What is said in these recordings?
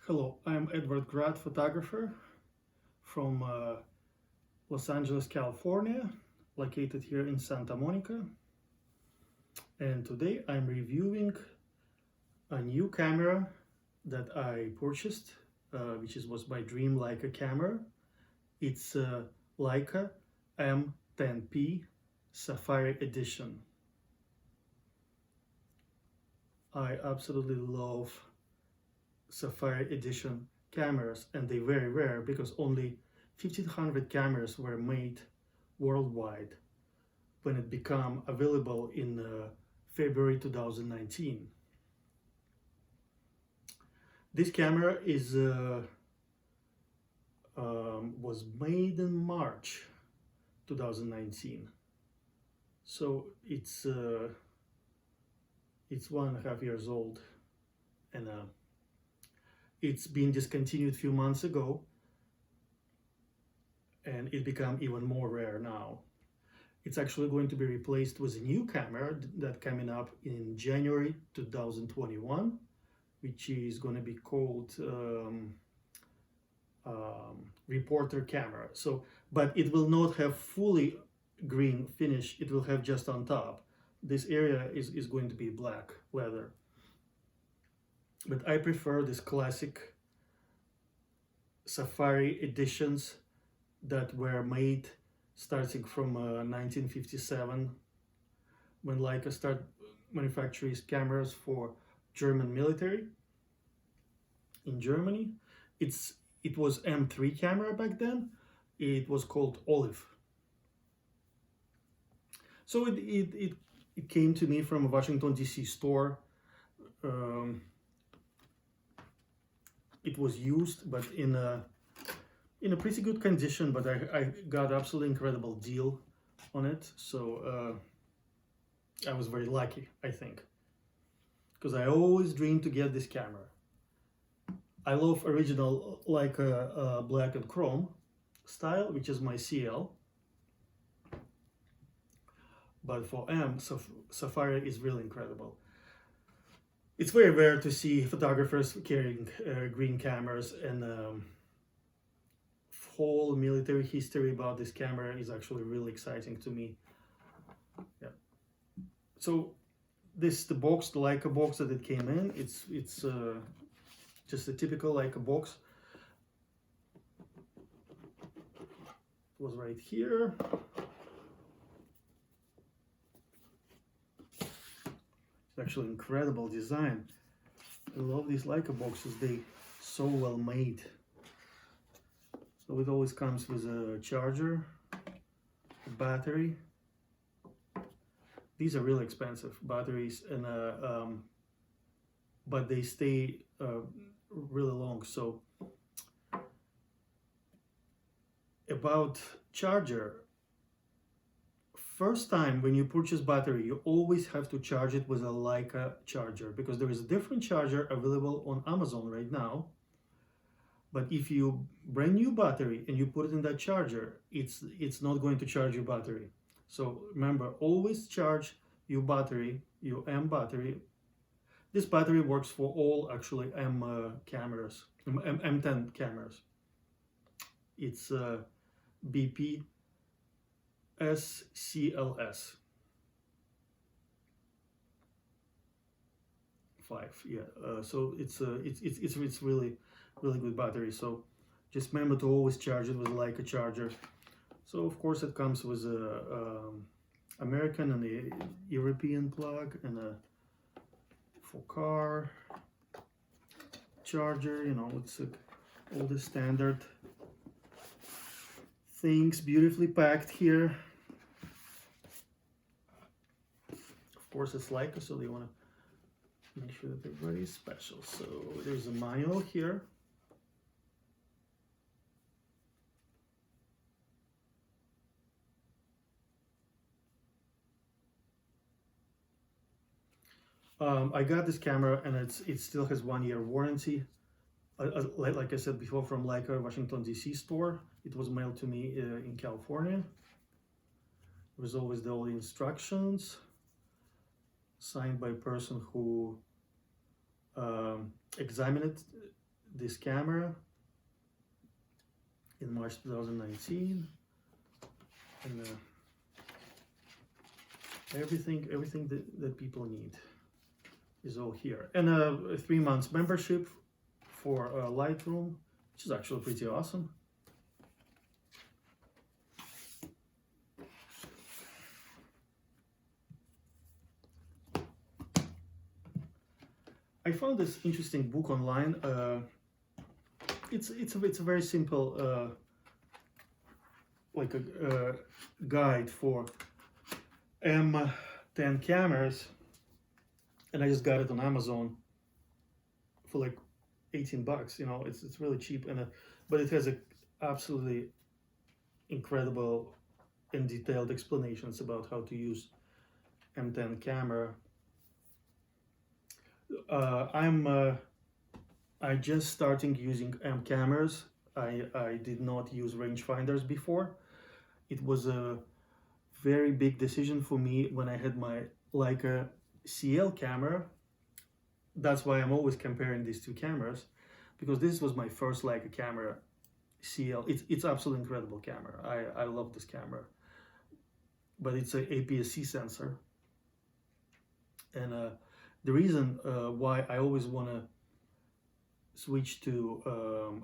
Hello, I'm Edward Grad, photographer from Los Angeles, California, located here in Santa Monica. And today I'm reviewing a new camera that I purchased, which was my dream Leica camera. It's Leica M10-P Safari Edition. I absolutely love Safari Edition cameras, and they're very rare because only 1,500 cameras were made worldwide when it became available in February 2019. This camera was made in March 2019, so it's 1.5 years old, and it's been discontinued a few months ago, and it became even more rare now. It's actually going to be replaced with a new camera that coming up in January 2021, which is going to be called reporter camera. So, but it will not have fully green finish. It will have just on top. This area is going to be black leather. But I prefer this classic Safari editions that were made starting from 1957, when Leica started manufacturing cameras for German military in Germany. It was M3 camera back then. It was called Olive. So it came to me from a Washington DC store. It was used, but in a pretty good condition, but I got absolutely incredible deal on it. So I was very lucky, I think, because I always dreamed to get this camera. I love original Leica black and chrome style, which is my CL. But for Safari is really incredible. It's very rare to see photographers carrying green cameras, and whole military history about this camera is actually really exciting to me. Yeah. So this the box, the Leica box that it came in. It's just a typical Leica box. It was right here. Actually incredible design. I love these Leica boxes, they so well made. So it always comes with a charger, a battery. These are really expensive batteries, and but they stay really long. So about charger, first time when you purchase battery, you always have to charge it with a Leica charger, because there is a different charger available on Amazon right now. But if you brand new battery and you put it in that charger, it's not going to charge your battery. So remember, always charge your battery, your M battery. This battery works for all actually cameras, M10 cameras. It's BP SCLS 5. Yeah. So it's really good battery. So just remember to always charge it with like a charger. So of course it comes with a American and a European plug, and a for car charger. You know, it's all the standard things beautifully packed here. Of course it's Leica, so they want to make sure that they're very special. So there's a manual here. I got this camera, and it still has 1-year warranty. Like I said before, from Leica Washington DC store. It was mailed to me in California. There was always all the instructions, signed by a person who examined this camera in March 2019, and everything that people need is all here, and a 3 months membership for Lightroom, which is actually pretty awesome. I found this interesting book online. It's a very simple like a guide for M10 cameras, and I just got it on Amazon for like 18 bucks. You know, it's really cheap, and but it has a absolutely incredible and detailed explanations about how to use M10 camera. I just starting using M cameras. I did not use rangefinders before. It was a very big decision for me when I had my Leica CL camera. That's why I'm always comparing these two cameras, because this was my first Leica camera, CL. It's absolutely incredible camera. I love this camera, but it's a APS-C sensor, and the reason why I always want to switch to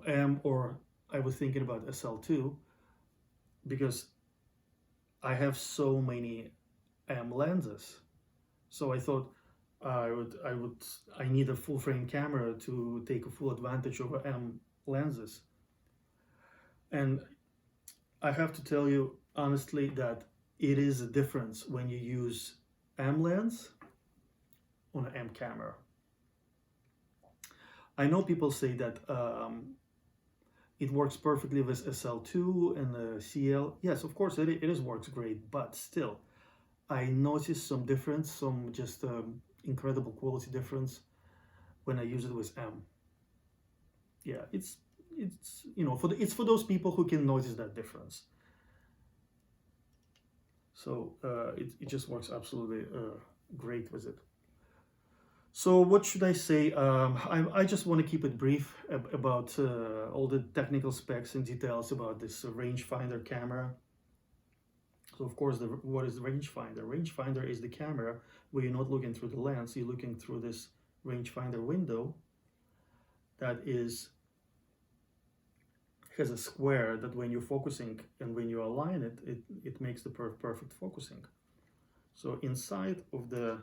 M, or I was thinking about SL2, because I have so many M lenses. So I thought I need a full frame camera to take a full advantage of M lenses. And I have to tell you honestly that it is a difference when you use M lens on an M camera. I know people say that it works perfectly with SL2 and the CL. Yes, of course it is works great, but still, I noticed some difference, some just incredible quality difference when I use it with M. Yeah, it's you know, it's for those people who can notice that difference. So it just works absolutely great with it. So what should I say? I just want to keep it brief about all the technical specs and details about this rangefinder camera. So of course, what is the rangefinder? Rangefinder is the camera where you're not looking through the lens, you're looking through this rangefinder window that has a square that when you're focusing and when you align it, it makes the perfect focusing. So inside of the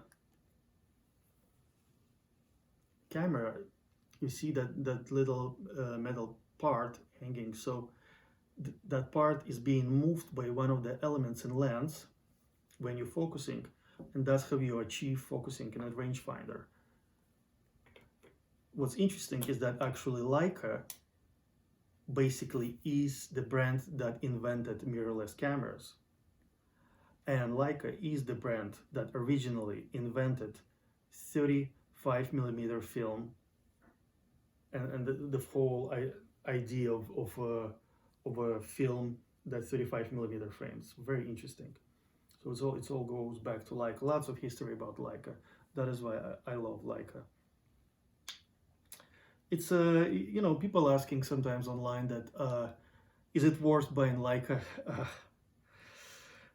camera, you see that little metal part hanging. So that part is being moved by one of the elements in lens when you're focusing, and that's how you achieve focusing in a rangefinder. What's interesting is that actually Leica basically is the brand that invented mirrorless cameras, and Leica is the brand that originally invented 35mm film, and the whole idea of a film that 35mm frames. Very interesting. So it all goes back to Leica. Lots of history about Leica. That is why I love Leica. It's you know, people asking sometimes online that is it worth buying Leica?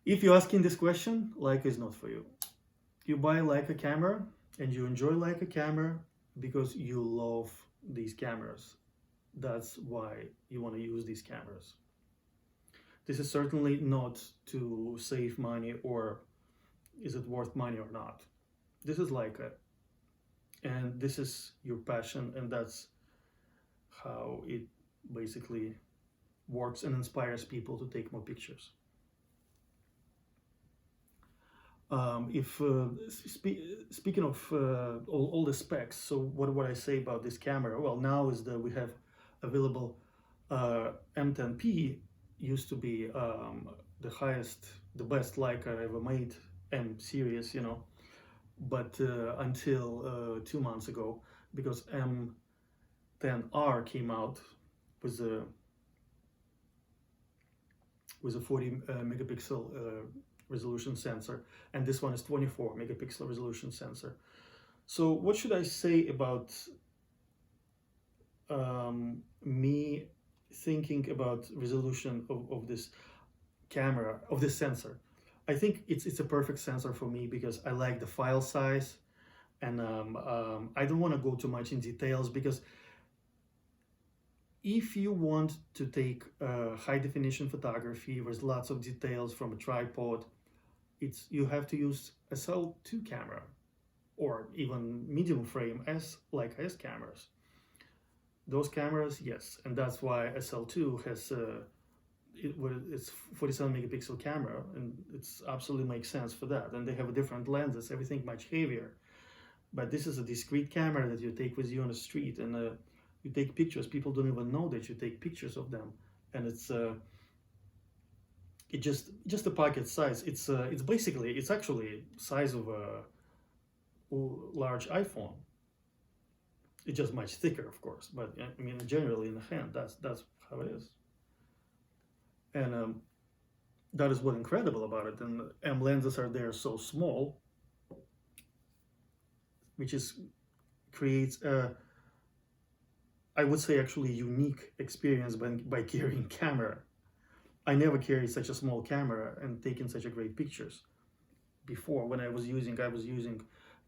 If you're asking this question, Leica is not for you. You buy a Leica camera and you enjoy Leica camera because you love these cameras. That's why you want to use these cameras. This is certainly not to save money or is it worth money or not. This is Leica, and this is your passion, and that's how it basically works and inspires people to take more pictures. Speaking of all the specs, so what I say about this camera? Well, now is that we have available M10P. Used to be the best Leica ever made, M series, you know, but until 2 months ago, because M10R came out with a 40 megapixel resolution sensor, and this one is 24 megapixel resolution sensor. So what should I say about me thinking about resolution of this camera, of this sensor. I think it's a perfect sensor for me because I like the file size, and I don't want to go too much in details, because if you want to take high definition photography with lots of details from a tripod, you have to use SL2 camera, or even medium frame Leica S cameras. Those cameras, yes, and that's why SL2 has it's 47 megapixel camera, and it's absolutely makes sense for that. And they have different lenses, everything much heavier. But this is a discrete camera that you take with you on the street, and you take pictures. People don't even know that you take pictures of them, and it's just a pocket size. It's actually size of a large iPhone. It's just much thicker, of course, but I mean, generally in the hand, that's how it is. And that is what's incredible about it. And M lenses are there so small, which creates a, I would say, actually unique experience by carrying camera. I never carried such a small camera and taken such a great pictures before. When I was using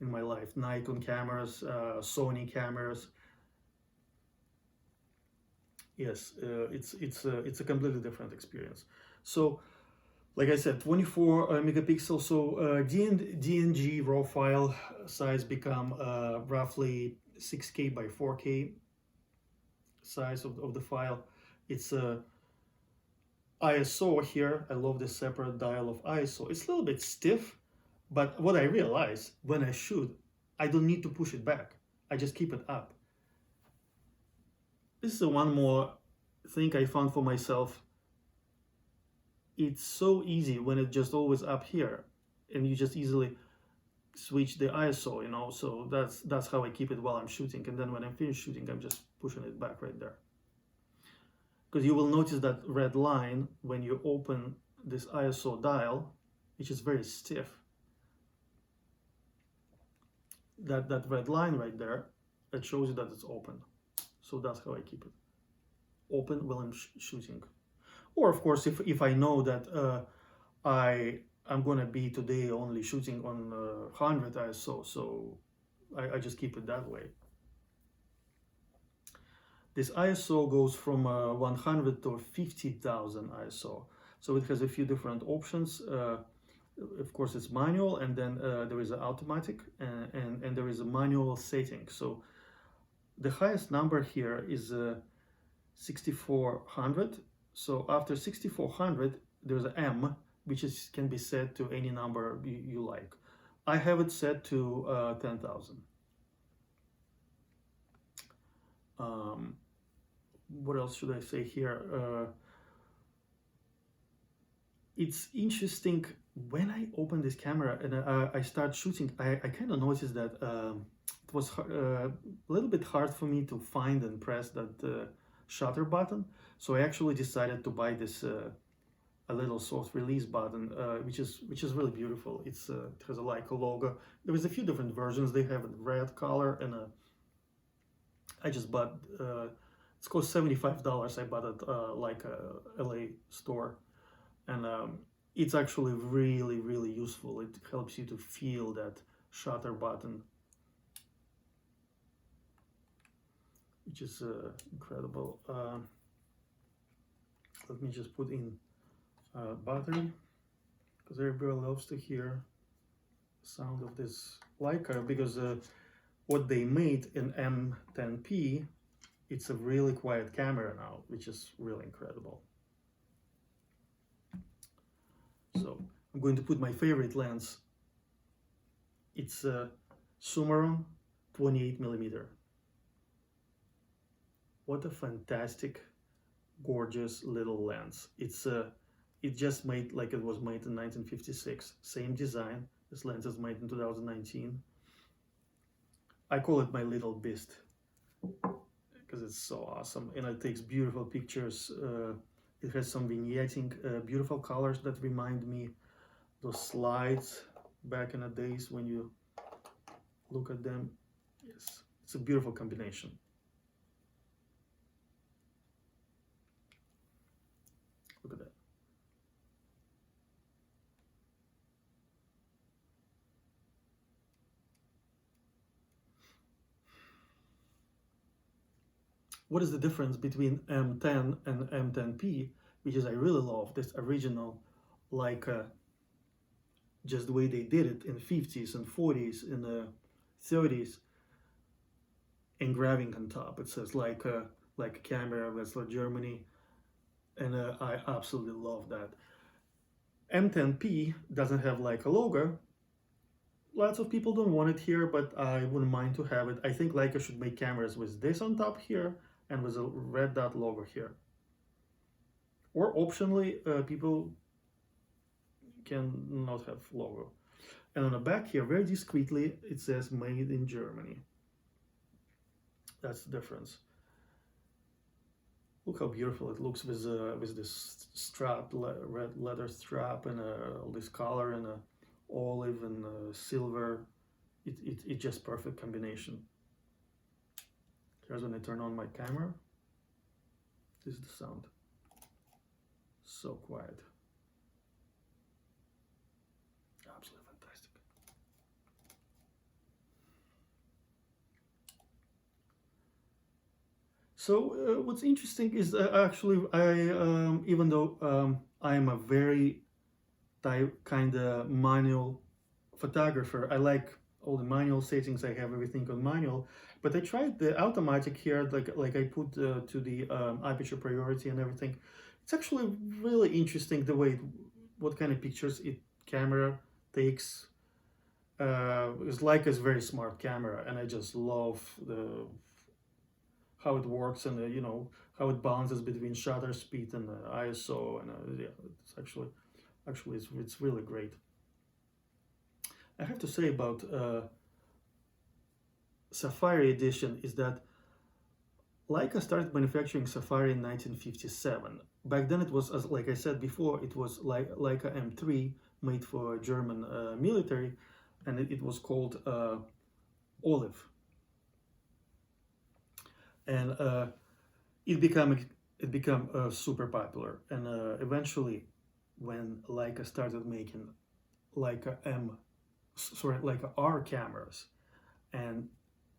in my life Nikon cameras, Sony cameras. Yes, it's a completely different experience. So, like I said, 24 megapixels. So DNG raw file size become roughly 6K by 4K size of the file. It's ISO here. I love this separate dial of ISO. It's a little bit stiff, but what I realize when I shoot, I don't need to push it back. I just keep it up. This is one more thing I found for myself. It's so easy when it's just always up here, and you just easily switch the ISO, you know. So that's how I keep it while I'm shooting, and then when I'm finished shooting, I'm just pushing it back right there. Because you will notice that red line when you open this ISO dial, which is very stiff. That red line right there, that shows you that it's open. So that's how I keep it open while I'm shooting. Or of course, if I know that I'm gonna be today only shooting on 100 ISO, so I just keep it that way. This ISO goes from 100 to 50,000 ISO, so it has a few different options. Of course, it's manual, and then there is an automatic, and there is a manual setting. So the highest number here is 6400. So after 6400, there's an M, which can be set to any number you like. I have it set to 10,000. What else should I say here? It's interesting when I open this camera and I start shooting. I kind of noticed that it was a little bit hard for me to find and press that shutter button. So I actually decided to buy this a little soft release button, which is really beautiful. It has a Leica logo. There is a few different versions. They have a red color, and I just bought. It's cost $75. I bought it like a LA store, and it's actually really, really useful. It helps you to feel that shutter button, which is incredible. Let me just put in battery, because everybody loves to hear the sound of this Leica, because what they made in M10P, it's a really quiet camera now, which is really incredible. So I'm going to put my favorite lens. It's a Sumaron 28mm. What a fantastic, gorgeous little lens. It just made like it was made in 1956. Same design. This lens is made in 2019. I call it my little beast because it's so awesome, and it takes beautiful pictures. It has some vignetting, beautiful colors that remind me those slides back in the days when you look at them. Yes, it's a beautiful combination. what is the difference between M10 and M10P, which is I really love this original Leica, just the way they did it in 50s and 40s and 30s, engraving on top. It says Leica, like a camera, Wetzlar, Germany, and I absolutely love that. M10P doesn't have Leica logo. Lots of people don't want it here, but I wouldn't mind to have it. I think Leica should make cameras with this on top here and with a red dot logo here. Or optionally, people can not have logo. And on the back here, very discreetly, it says made in Germany. That's the difference. Look how beautiful it looks with this strap, red leather strap, and all this color, and olive and silver. It's just perfect combination. Here's when I turn on my camera. This is the sound. So quiet. Absolutely fantastic. So what's interesting is actually even though I'm a very kind of manual photographer, I like all the manual settings. I have everything on manual, but I tried the automatic here, like I put to the aperture priority and everything. It's actually really interesting the way what kind of pictures camera takes. It's like a very smart camera, and I just love how it works, and you know, how it balances between shutter speed and ISO, and yeah, it's actually it's really great. I have to say about Safari Edition is that Leica started manufacturing Safari in 1957. Back then it was, as like I said before, it was Leica M3, made for German military, and it was called Olive. And it became super popular. And eventually, when Leica started making Leica R cameras, and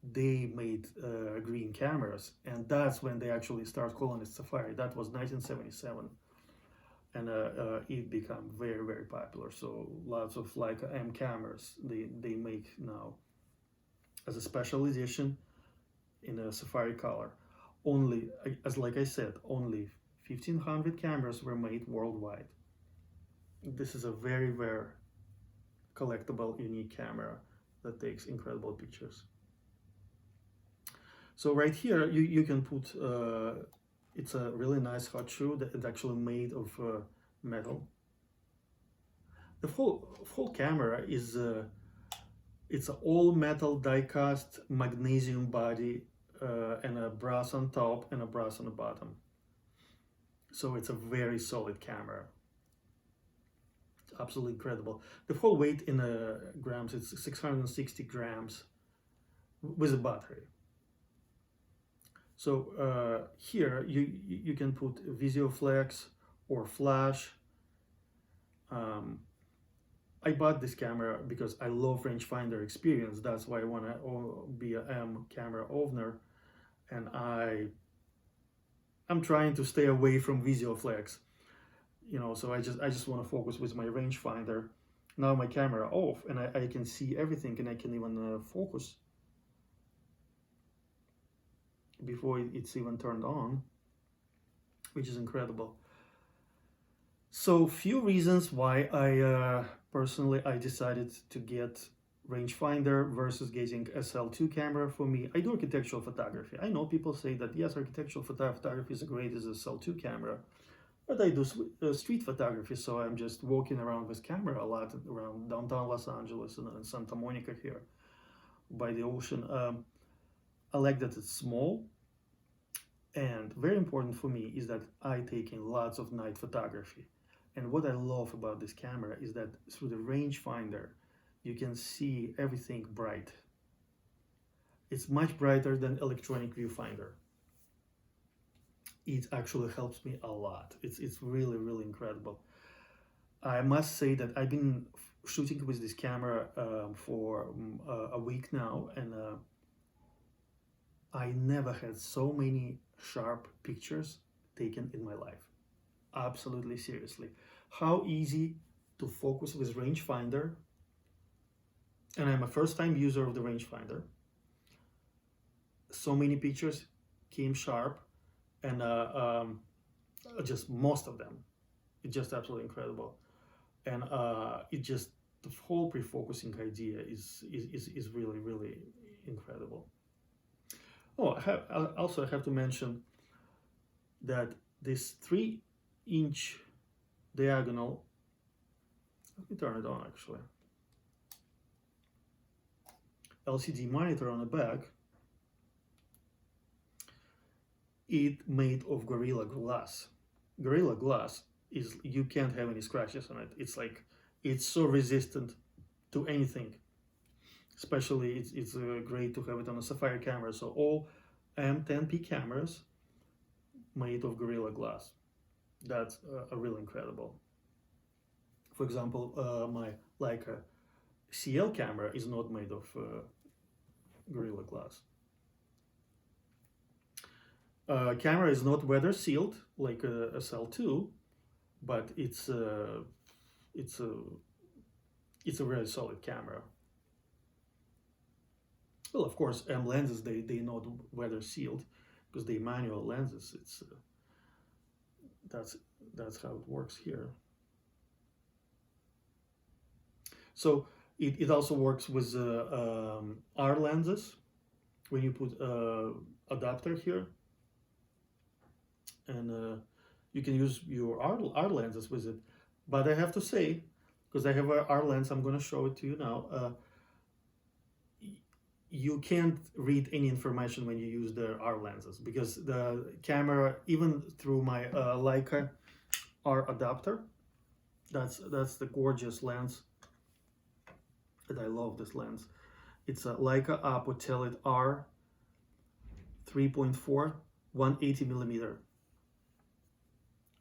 they made green cameras, and that's when they actually started calling it Safari. That was 1977, and it became very, very popular. So lots of Leica M cameras they make now as a special edition in a Safari color. Only, as like I said, only 1,500 cameras were made worldwide. This is a very, very collectible, unique camera that takes incredible pictures. So right here, you can put, it's a really nice hot shoe that is actually made of metal. The whole camera is, it's an all metal die cast magnesium body, and a brass on top and a brass on the bottom. So it's a very solid camera. It's absolutely incredible. The whole weight in grams, it's 660 grams with a battery. So here you can put VisioFlex or flash. I bought this camera because I love rangefinder experience. That's why I want to be a M camera owner, and I'm trying to stay away from VisioFlex. You know, so I just want to focus with my rangefinder. Now my camera off, and I can see everything, and I can even focus before it's even turned on, which is incredible. So few reasons why I personally decided to get rangefinder versus getting SL2 camera. For me, I do architectural photography. I know people say that yes, architectural photography is as great as a SL2 camera, but I do street photography, so I'm just walking around with camera a lot around downtown Los Angeles and Santa Monica here by the ocean. I like that it's small, and very important for me is that I take in lots of night photography. And what I love about this camera is that through the rangefinder, you can see everything bright. It's much brighter than electronic viewfinder. It actually helps me a lot. It's really, really incredible. I must say that I've been shooting with this camera for a week now, and I never had so many sharp pictures taken in my life. Absolutely, seriously. How easy to focus with rangefinder. And I'm a first-time user of the rangefinder. So many pictures came sharp, and just most of them. It's just absolutely incredible. And it just, the whole pre-focusing idea is really, really incredible. Oh, I have to mention that this 3-inch diagonal, let me turn it on actually, LCD monitor on the back, it made of Gorilla Glass. Gorilla Glass is, you can't have any scratches on it. It's like, it's so resistant to anything. Especially it's great to have it on a Safari camera. So all M10-P cameras made of Gorilla Glass. That's really incredible. For example, my Leica CL camera is not made of Gorilla Glass. Camera is not weather sealed like a SL2, but it's a very solid camera. Well, of course, M lenses, they not weather sealed because they manual lenses. It's that's how it works here. So it also works with R lenses when you put adapter here, and you can use your R lenses with it. But I have to say, because I have a R lens, I'm going to show it to you now. You can't read any information when you use the R lenses, because the camera, even through my Leica R adapter, that's the gorgeous lens, and I love this lens. It's a Leica Apo Telit R 3.4 180 millimeter.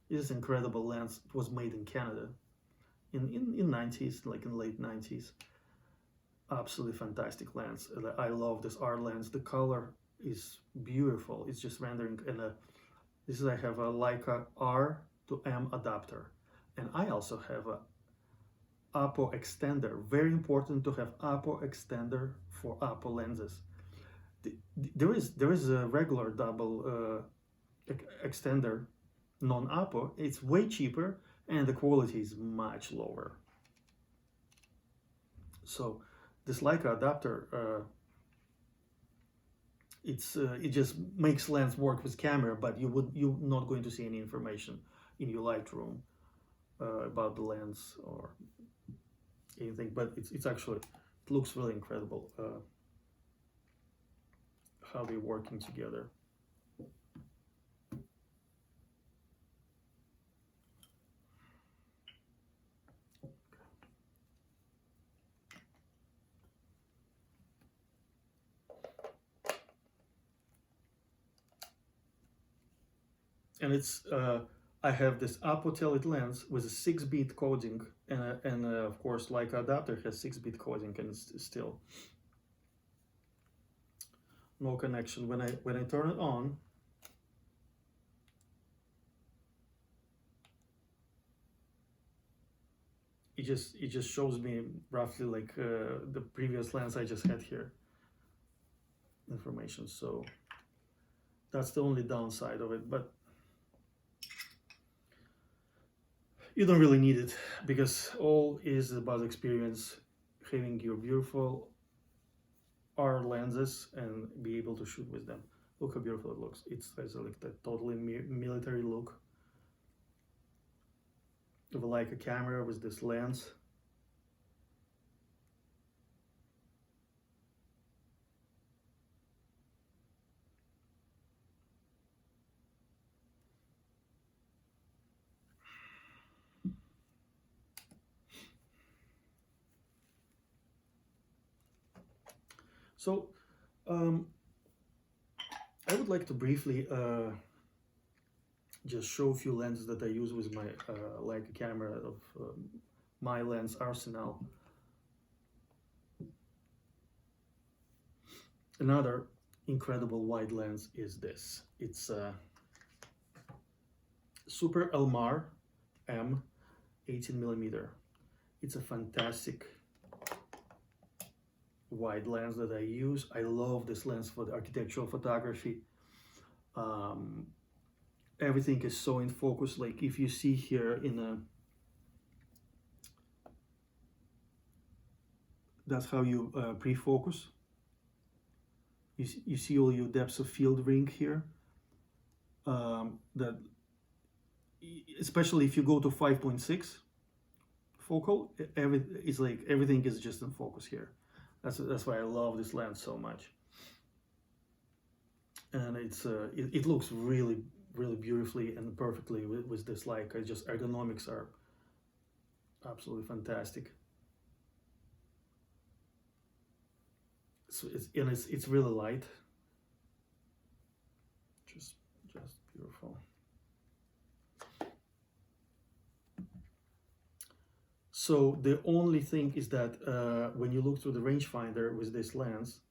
This is incredible lens. It was made in Canada in 90s, like in late 90s. Absolutely fantastic lens. I love this R lens. The color is beautiful. It's just rendering. And this is, I have a Leica R to M adapter, and I also have a Apo extender. Very important to have Apo extender for Apo lenses. There is a regular double extender, non-Apo. It's way cheaper and the quality is much lower. So this Leica adapter, it just makes lens work with camera, but you're not going to see any information in your Lightroom about the lens or anything. But it's actually, it looks really incredible how they're working together. And it's I have this Apo Telit lens with a 6-bit coding, and of course, Leica adapter has 6-bit coding, and it's still no connection. When I turn it on, it just shows me roughly like the previous lens I just had here information. So that's the only downside of it, but you don't really need it, because all is about experience, having your beautiful R lenses and be able to shoot with them. Look how beautiful it looks. It has like that totally military look of a Leica camera with this lens. So I would like to briefly just show a few lenses that I use with my Leica camera of my lens arsenal. Another incredible wide lens is this. It's a Super Elmar M 18mm. It's a fantastic wide lens that I use. I love this lens for the architectural photography. Everything is so in focus. Like if you see here in a, that's how you pre-focus. You see all your depths of field ring here. That especially if you go to 5.6 focal, everything is just in focus here. That's why I love this lens so much. And it looks really beautifully and perfectly with this Leica. Just ergonomics are absolutely fantastic. So it's really light. Just beautiful. So the only thing is that when you look through the rangefinder with this lens,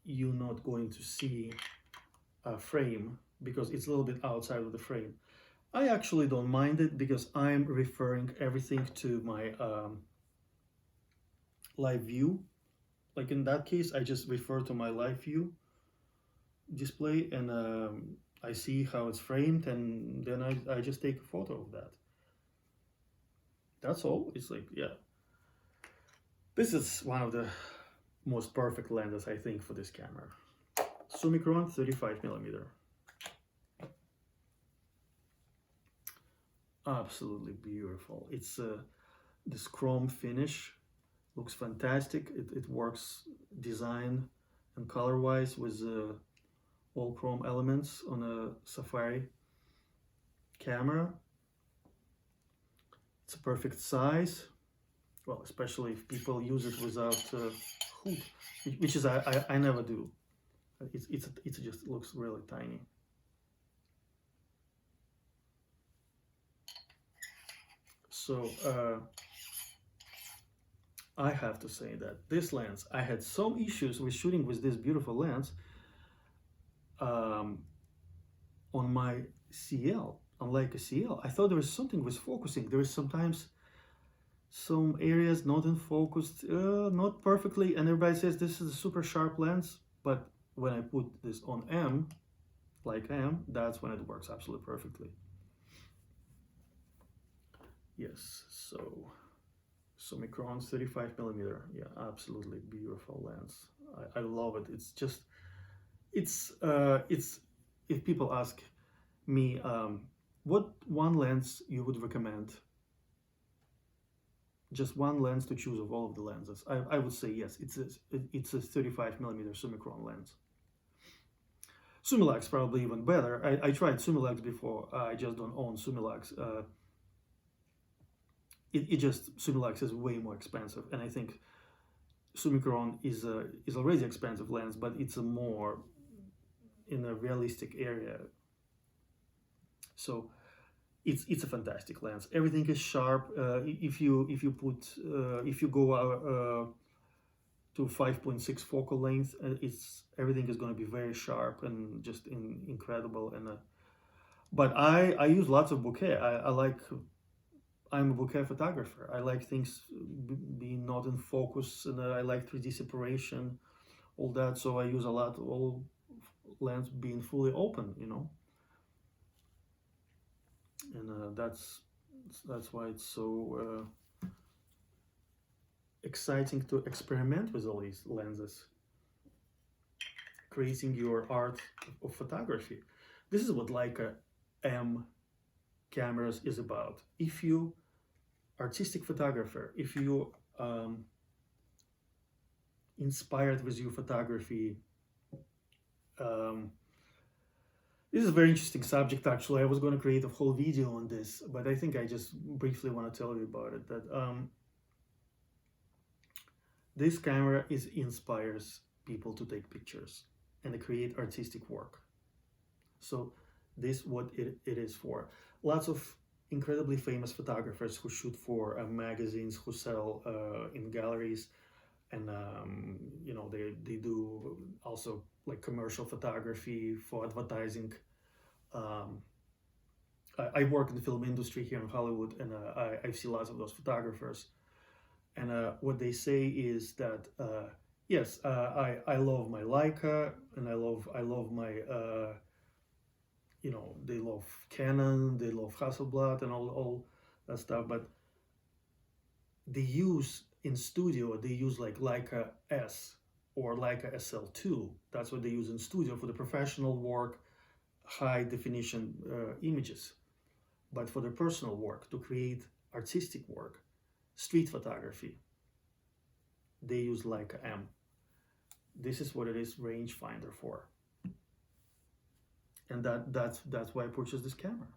you're not going to see a frame because it's a little bit outside of the frame. I actually don't mind it because I'm referring everything to my live view. Like in that case, I just refer to my live view display and I see how it's framed, and then I just take a photo of that. That's all. It's like, yeah. This is one of the most perfect lenses, I think, for this camera. Summicron 35mm. Absolutely beautiful. It's this chrome finish looks fantastic. It works design and color-wise with all chrome elements on a Safari camera. It's a perfect size. Well, especially if people use it without hood, which is I never do. It just looks really tiny. So I have to say that this lens, I had some issues with shooting with this beautiful lens on my CL, on Leica CL. I thought there was something with focusing. There is sometimes some areas not in focus, not perfectly, and everybody says this is a super sharp lens, but when I put this on M, like M, that's when it works absolutely perfectly. Yes, so Summicron 35mm, yeah, absolutely beautiful lens. I love it. It's just, it's if people ask me what one lens you would recommend, just one lens to choose of all of the lenses, I would say yes, it's a 35mm Summicron lens. Sumilax probably even better. I tried Sumilax before. I just don't own Sumilax. Sumilax is way more expensive, and I think Summicron is already expensive lens, but it's a more in a realistic area. So it's a fantastic lens. Everything is sharp. If you go to 5.6 focal length, everything is going to be very sharp and just incredible. And but I use lots of bokeh. I'm a bokeh photographer. I like things being not in focus, and I like 3D separation, all that. So I use a lot, all lens being fully open, you know. And that's why it's so exciting to experiment with all these lenses, creating your art of photography. This is what Leica M cameras is about. If you artistic photographer, if you inspired with your photography, this is a very interesting subject. Actually, I was going to create a whole video on this, but I think I just briefly want to tell you about it. That this camera inspires people to take pictures and create artistic work. So this what it is for. Lots of incredibly famous photographers who shoot for magazines, who sell in galleries, and you know, they do also like commercial photography, for advertising. Um, I work in the film industry here in Hollywood, and I see lots of those photographers. And what they say is that yes, I love my Leica, and I love my they love Canon, they love Hasselblad, and all that stuff. But they use in studio, they use like Leica S or Leica SL2. That's what they use in studio for the professional work, high definition images. But for the personal work, to create artistic work, street photography, they use Leica M. This is what it is rangefinder for. And that's why I purchased this camera.